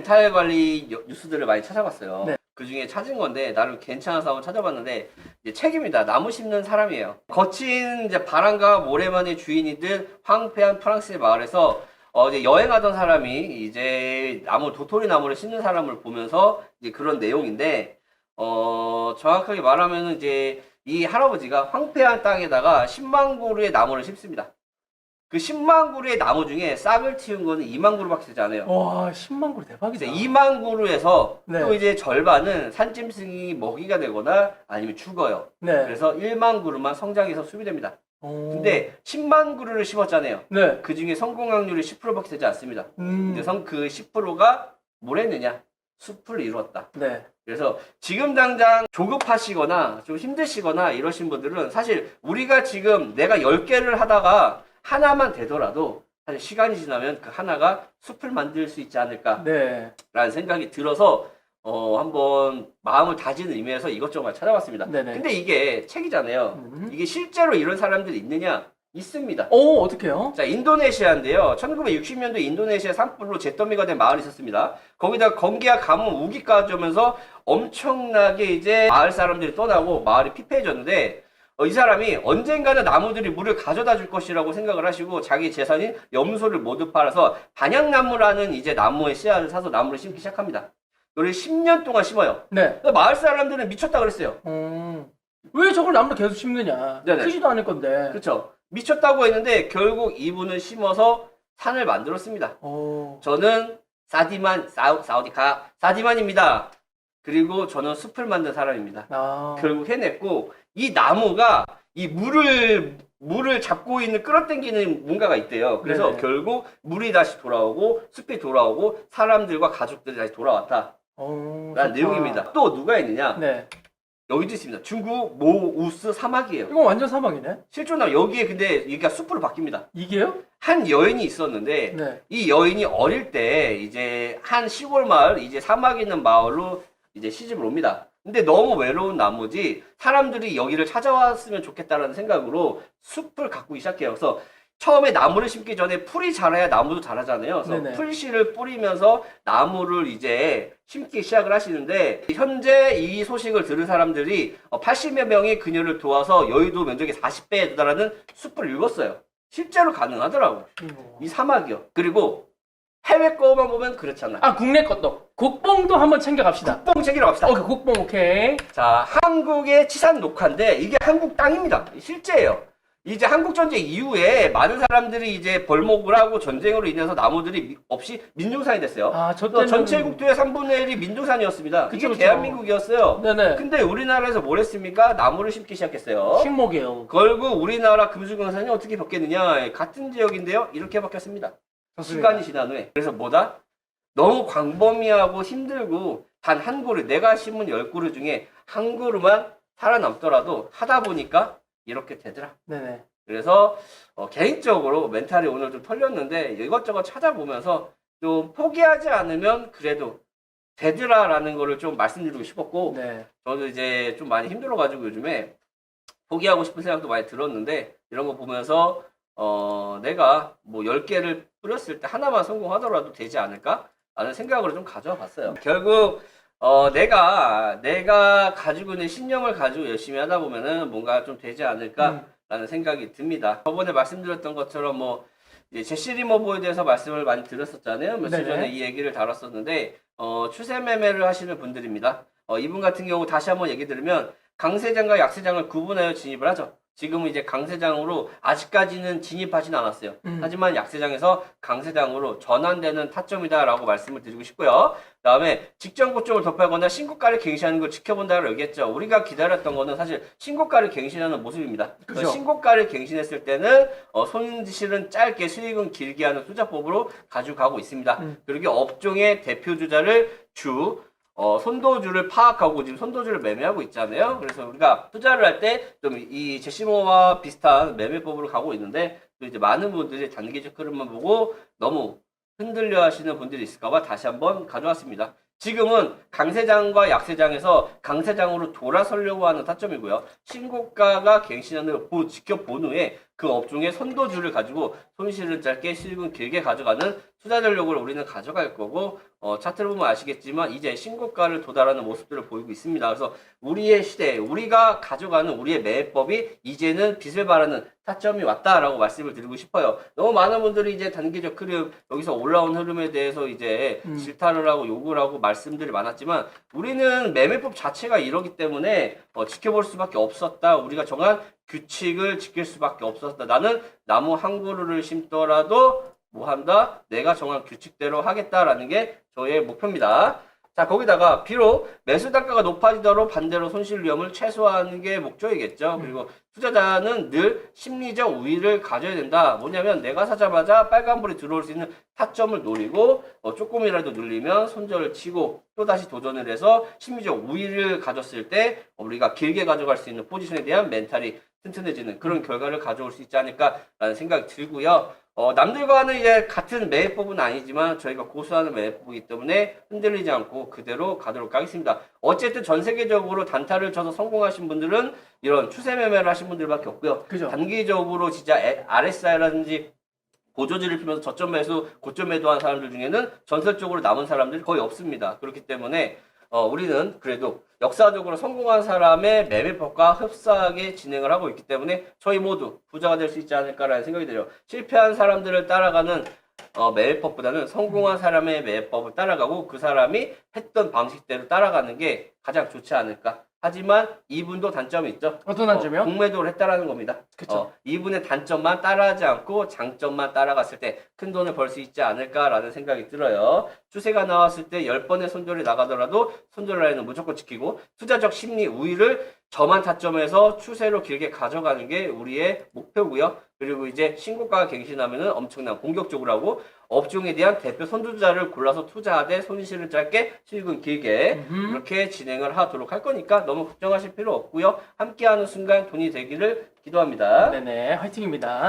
멘탈 관리 뉴스들을 많이 찾아봤어요. 네. 그 중에 찾은 건데 나름 괜찮아서 한번 찾아봤는데 이제 책입니다. 나무 심는 사람이에요. 거친 이제 바람과 모래만의 주인이든 황폐한 프랑스의 마을에서 이제 여행하던 사람이 이제 도토리 나무를 심는 사람을 보면서 이제 그런 내용인데 정확하게 말하면은 이제 이 할아버지가 황폐한 땅에다가 10만 그루의 나무를 심습니다. 그 10만 그루의 나무 중에 싹을 틔운 거는 2만 그루밖에 되지 않아요. 와, 10만 그루 대박이다. 2만 그루에서 네. 또 이제 절반은 산짐승이 먹이가 되거나 아니면 죽어요. 네. 그래서 1만 그루만 성장해서 수비됩니다. 오. 근데 10만 그루를 심었잖아요. 네. 그 중에 성공 확률이 10%밖에 되지 않습니다. 근데 음. 그 10%가 뭘 했느냐? 숲을 이루었다. 네. 그래서 지금 당장 조급하시거나 좀 힘드시거나 이러신 분들은 사실 우리가 지금 내가 10개를 하다가 하나만 되더라도 사실 시간이 지나면 그 하나가 숲을 만들 수 있지 않을까라는 네. 생각이 들어서 한번 마음을 다지는 의미에서 이것저것 찾아봤습니다. 네네. 근데 이게 책이잖아요. 이게 실제로 이런 사람들이 있느냐? 있습니다. 오, 어떡해요? 자, 인도네시아인데요. 1960년도에 인도네시아 산불로 잿더미가 된 마을이 있었습니다. 거기다 건기와 가뭄, 우기까지 오면서 엄청나게 이제 마을 사람들이 떠나고 마을이 피폐해졌는데 이 사람이 언젠가는 나무들이 물을 가져다 줄 것이라고 생각을 하시고 자기 재산인 염소를 모두 팔아서 반향나무라는 이제 나무의 씨앗을 사서 나무를 심기 시작합니다. 이걸 10년 동안 심어요. 네. 마을 사람들은 미쳤다 그랬어요. 왜 저걸 나무를 계속 심느냐? 네네. 크지도 않을 건데. 그렇죠. 미쳤다고 했는데 결국 이분은 심어서 산을 만들었습니다. 오. 저는 사디만입니다. 그리고 저는 숲을 만든 사람입니다. 아. 결국 해냈고 이 나무가 이 물을 잡고 있는 끌어당기는 뭔가가 있대요. 그래서 네네. 결국 물이 다시 돌아오고 숲이 돌아오고 사람들과 가족들이 다시 돌아왔다. 오, 라는 좋다. 내용입니다. 또 누가 있느냐? 네. 여기도 있습니다. 중국 모우스 사막이에요. 이건 완전 사막이네. 실존하면 여기에 근데 여기가 숲으로 바뀝니다. 이게요? 한 여인이 있었는데 네. 이 여인이 어릴 때 이제 한 시골 마을 이제 사막에 있는 마을로 이제 시집을 옵니다. 근데 너무 외로운 나머지 사람들이 여기를 찾아왔으면 좋겠다라는 생각으로 숲을 가꾸기 시작해요. 그래서 처음에 나무를 심기 전에 풀이 자라야 나무도 자라잖아요. 그래서 네네. 풀씨를 뿌리면서 나무를 이제 심기 시작을 하시는데 현재 이 소식을 들은 사람들이 80여 명이 그녀를 도와서 여의도 면적의 40배에 도달하는 숲을 읽었어요. 실제로 가능하더라고. 이 사막이요. 그리고 해외 거만 보면 그렇잖아. 아, 국내 것도. 국뽕도 한번 챙겨갑시다. 국뽕 책이라고 합시다. 오케이, 국뽕 오케이. 자, 한국의 치산 녹화인데 이게 한국 땅입니다. 실제예요. 이제 한국전쟁 이후에 많은 사람들이 이제 벌목을 하고 전쟁으로 인해서 나무들이 없이 민중산이 됐어요. 아, 저 그래서 때는 전체 국토의 3분의 1이 민중산이었습니다. 그쵸, 이게 그쵸. 대한민국이었어요. 네네. 근데 우리나라에서 뭘 했습니까? 나무를 심기 시작했어요. 식목이요. 결국 우리나라 금수강산이 어떻게 바뀌느냐? 같은 지역인데요. 이렇게 바뀌었습니다. 시간이 지난 후에. 그래서 뭐다? 너무 광범위하고 힘들고 단 한 그루, 내가 심은 10그루 중에 한 그루만 살아남더라도 하다 보니까 이렇게 되더라. 네네. 그래서 개인적으로 멘탈이 오늘 좀 털렸는데 이것저것 찾아보면서 좀 포기하지 않으면 그래도 되더라라는 거를 좀 말씀드리고 싶었고 네. 저도 이제 좀 많이 힘들어가지고 요즘에 포기하고 싶은 생각도 많이 들었는데 이런 거 보면서 내가 뭐 10개를 뿌렸을 때 하나만 성공하더라도 되지 않을까? 라는 생각으로 좀 가져와 봤어요. 결국 내가 가지고 있는 신념을 가지고 열심히 하다 보면은 뭔가 좀 되지 않을까라는 생각이 듭니다. 저번에 말씀드렸던 것처럼 뭐 이제 제시 리모버에 대해서 말씀을 많이 드렸었잖아요. 며칠 네네. 전에 이 얘기를 다뤘었는데 추세 매매를 하시는 분들입니다. 이분 같은 경우 다시 한번 얘기 들으면 강세장과 약세장을 구분하여 진입을 하죠. 지금은 이제 강세장으로 아직까지는 진입하진 않았어요. 하지만 약세장에서 강세장으로 전환되는 타점이다라고 말씀을 드리고 싶고요. 그다음에 직전 고점을 돌파하거나 신고가를 갱신하는 걸 지켜본다고 얘기했죠. 우리가 기다렸던 거는 사실 신고가를 갱신하는 모습입니다. 그죠. 신고가를 갱신했을 때는 손실은 짧게 수익은 길게 하는 투자법으로 가지고 가고 있습니다. 그리고 업종의 대표주자를 선도주를 파악하고 지금 선도주를 매매하고 있잖아요. 그래서 우리가 투자를 할 때 좀 이 제시모와 비슷한 매매법으로 가고 있는데 또 이제 많은 분들이 단기적 흐름만 보고 너무 흔들려 하시는 분들이 있을까봐 다시 한번 가져왔습니다. 지금은 강세장과 약세장에서 강세장으로 돌아서려고 하는 타점이고요. 신고가가 갱신하는 지켜본 후에 그 업종의 선도주를 가지고 손실을 짧게 실금 길게 가져가는 투자 전략을 우리는 가져갈 거고 차트를 보면 아시겠지만 이제 신고가를 도달하는 모습들을 보이고 있습니다. 그래서 우리의 시대, 우리가 가져가는 우리의 매매법이 이제는 빛을 발하는 타점이 왔다라고 말씀을 드리고 싶어요. 너무 많은 분들이 이제 단기적 흐름, 여기서 올라온 흐름에 대해서 이제 질타를 하고 욕을 하고 말씀들이 많았지만 우리는 매매법 자체가 이러기 때문에 지켜볼 수밖에 없었다. 우리가 정한 규칙을 지킬 수밖에 없었다. 나는 나무 한 그루를 심더라도 뭐 한다? 내가 정한 규칙대로 하겠다라는 게 저의 목표입니다. 자, 거기다가 비록 매수 단가가 높아지더라도 반대로 손실 위험을 최소화하는 게 목적이겠죠. 그리고 투자자는 늘 심리적 우위를 가져야 된다. 뭐냐면 내가 사자마자 빨간불이 들어올 수 있는 타점을 노리고 조금이라도 눌리면 손절을 치고 또다시 도전을 해서 심리적 우위를 가졌을 때 우리가 길게 가져갈 수 있는 포지션에 대한 멘탈이 튼튼해지는 그런 결과를 가져올 수 있지 않을까라는 생각이 들고요. 남들과는 이제 같은 매매법은 아니지만 저희가 고수하는 매매법이기 때문에 흔들리지 않고 그대로 가도록 하겠습니다. 어쨌든 전 세계적으로 단타를 쳐서 성공하신 분들은 이런 추세 매매를 하신 분들밖에 없고요. 그죠. 단기적으로 진짜 RSI라든지 고조지를 피면서 저점 매수, 고점 매도한 사람들 중에는 전설적으로 남은 사람들이 거의 없습니다. 그렇기 때문에 우리는 그래도 역사적으로 성공한 사람의 매매법과 흡사하게 진행을 하고 있기 때문에 저희 모두 부자가 될 수 있지 않을까라는 생각이 들어요. 실패한 사람들을 따라가는 매매법보다는 성공한 사람의 매매법을 따라가고 그 사람이 했던 방식대로 따라가는 게 가장 좋지 않을까. 하지만 이분도 단점이 있죠. 어떤 단점이요? 공매도를 했다라는 겁니다. 그쵸. 이분의 단점만 따라하지 않고 장점만 따라갔을 때 큰 돈을 벌 수 있지 않을까라는 생각이 들어요. 추세가 나왔을 때 10번의 손절이 나가더라도 손절 라인은 무조건 지키고 투자적 심리 우위를 저만 타점에서 추세로 길게 가져가는 게 우리의 목표고요. 그리고 이제 신고가가 갱신하면은 엄청난 공격적으로 하고 업종에 대한 대표 선두주자를 골라서 투자하되 손실을 짧게 실금 길게 이렇게 진행을 하도록 할 거니까 너무 걱정하실 필요 없고요. 함께하는 순간 돈이 되기를 기도합니다. 네네, 화이팅입니다.